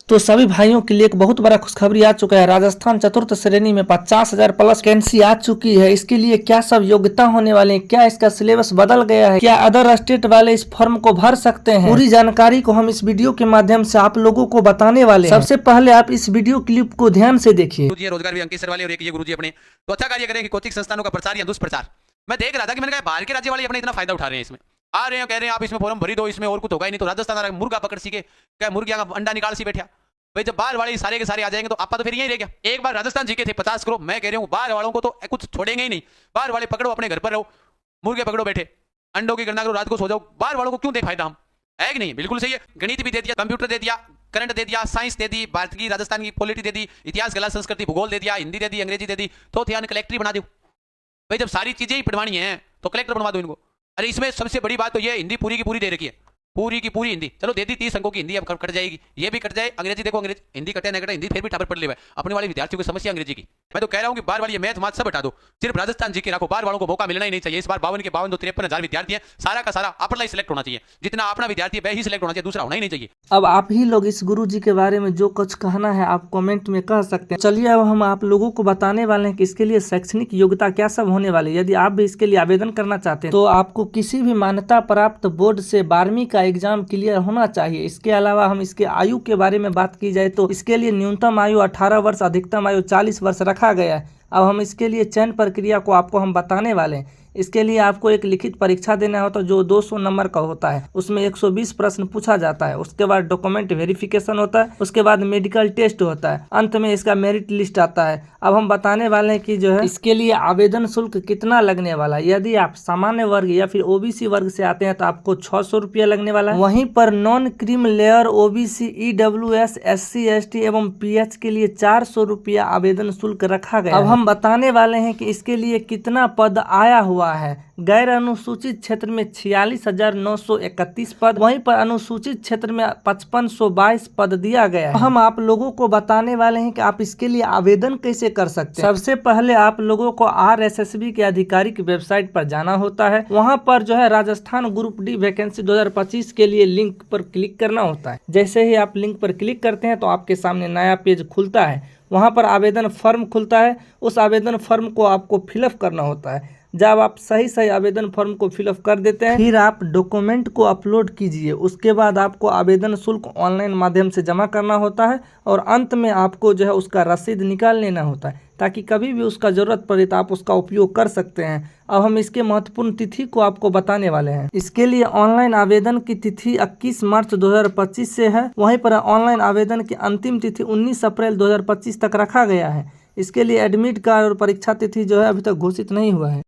तो सभी भाइयों के लिए एक बहुत बड़ा खुशखबरी आ चुका है। राजस्थान चतुर्थ श्रेणी में 50,000 प्लस वैकेंसी आ चुकी है। इसके लिए क्या सब योग्यता होने वाले हैं, क्या इसका सिलेबस बदल गया है, क्या अदर स्टेट वाले इस फॉर्म को भर सकते हैं, पूरी जानकारी को हम इस वीडियो के माध्यम से आप लोगों को बताने वाले हैं। सबसे पहले आप इस वीडियो क्लिप को ध्यान से देखिए। रोजगार भी अंकित सर वाले और एक ये गुरुजी अपने तो अच्छा कार्य करें कि कोचिंग संस्थानों का प्रचार या दुष्प्रचार। मैं देख रहा था कि मैंने कहा बाहर के राज्य वाले अपने इतना फायदा उठा रहे हैं, इसमें आ रहे हैं, कह रहे हैं आप इसमें फॉर्म भरी दो, इसमें और कुछ होगा ही नहीं। तो राजस्थान मुर्गा पकड़ सीखे, क्या मुर्गिया का अंडा निकाल सी बैठा भाई। जब बाहर वाले सारे के सारे आ जाएंगे तो आपका तो फिर यही रह गया। एक बार राजस्थान जीके थे 50 करोड़, मैं कह रहा हूँ बाहर वालों को तो कुछ छोड़ेंगे ही नहीं। बाहर वाले पकड़ो, अपने घर पर रहो, मुर्गे पकड़ो बैठे, अंडों की गणना करो, रात को सो जाओ। बाहर वालों को क्यों दे फायदा, हम है कि नहीं? बिल्कुल सही है। गणित भी दे दिया, कंप्यूटर दे दिया, करंट दे दिया, साइंस दे दी, भारत की राजस्थान की पॉलिटी दे दी, इतिहास कला संस्कृति भूगोल दे दिया, हिंदी दे दी, अंग्रेजी दे दी, तो ध्यान कलेक्टर बना दो भाई। जब सारी चीजें ही पढ़वानी है तो कलेक्टर बनवा दो इनको। अरे इसमें सबसे बड़ी बात तो ये हिंदी पूरी की पूरी दे रखी है, पूरी की पूरी हिंदी। चलो दे दी 30 अंकों की हिंदी, अब कट जाएगी, ये भी कट जाए। अंग्रेजी देखो, अंग्रेजी हिंदी कटे ना कटे, हिंदी फिर भी टापर पढ़ ले। अपने वाले विद्यार्थियों की समस्या अंग्रेजी की। मैं तो कह रहा हूं कि बाहर वाली ये मैथ सब हटा दो, सिर्फ राजस्थान जी के रखो। बाहर वालों को मौका मिलना ही नहीं चाहिए। इस बार 52 के 52 53,000 विद्यार्थी है, सारा का सारा अपना ही सिलेक्ट होना चाहिए। जितना अपना विद्यार्थी वह ही सिलेक्ट होना चाहिए, दूसरा होना ही नहीं चाहिए। अब आप ही लोग इस गुरु जी के बारे में जो कुछ कहना है आप कमेंट में कह सकते हैं। चलिए अब हम आप लोगों को बताने वाले हैं कि इसके लिए शैक्षणिक योग्यता क्या सब होने वाली है। यदि आप भी इसके लिए आवेदन करना चाहते हैं तो आपको किसी भी मान्यता प्राप्त बोर्ड से 12वीं का एग्जाम क्लियर होना चाहिए। इसके अलावा हम इसके आयु के बारे में बात की जाए तो इसके लिए न्यूनतम आयु 18 वर्ष, अधिकतम आयु 40 वर्ष रखा गया है। अब हम इसके लिए चयन प्रक्रिया को आपको हम बताने वाले हैं। इसके लिए आपको एक लिखित परीक्षा देना होता है जो 200 नंबर का होता है। उसमें 120 प्रश्न पूछा जाता है। उसके बाद डॉक्यूमेंट वेरिफिकेशन होता है, उसके बाद मेडिकल टेस्ट होता है, अंत में इसका मेरिट लिस्ट आता है। अब हम बताने वाले हैं कि जो है इसके लिए आवेदन शुल्क कितना लगने वाला है। यदि आप सामान्य वर्ग या फिर ओबीसी वर्ग से आते हैं तो आपको 600 रुपया लगने वाला है। वहीं पर non cream layer, OBC, EWS, SC ST एवं PH के लिए 400 रुपया आवेदन शुल्क रखा गया। अब हम बताने वाले हैं कि इसके लिए कितना पद आया हुआ है। गैर अनुसूचित क्षेत्र में 46,931 पद, वहीं पर अनुसूचित क्षेत्र में 5522 पद दिया गया है। हम आप लोगों को बताने वाले हैं कि आप इसके लिए आवेदन कैसे कर सकते हैं। सबसे पहले आप लोगों को RSSB के आधिकारिक वेबसाइट पर जाना होता है। वहां पर जो है राजस्थान ग्रुप डी वैकेंसी 2025 के लिए लिंक पर क्लिक करना होता है। जैसे ही आप लिंक पर क्लिक करते हैं तो आपके सामने नया पेज खुलता है। वहां पर आवेदन फॉर्म खुलता है। उस आवेदन फॉर्म को आपको फिलअप करना होता है। जब आप सही आवेदन फॉर्म को फिलअप कर देते हैं फिर आप डॉक्यूमेंट को अपलोड कीजिए। उसके बाद आपको आवेदन शुल्क ऑनलाइन माध्यम से जमा करना होता है और अंत में आपको जो है उसका रसीद निकाल लेना होता है ताकि कभी भी उसका जरूरत पड़े तो आप उसका उपयोग कर सकते हैं। अब हम इसके महत्वपूर्ण तिथि को आपको बताने वाले हैं। इसके लिए ऑनलाइन आवेदन की तिथि 21 मार्च 2025 से है। वहीं पर ऑनलाइन आवेदन की अंतिम तिथि 19 अप्रैल 2025 तक रखा गया है। इसके लिए एडमिट कार्ड और परीक्षा तिथि जो है अभी तक घोषित नहीं हुआ है।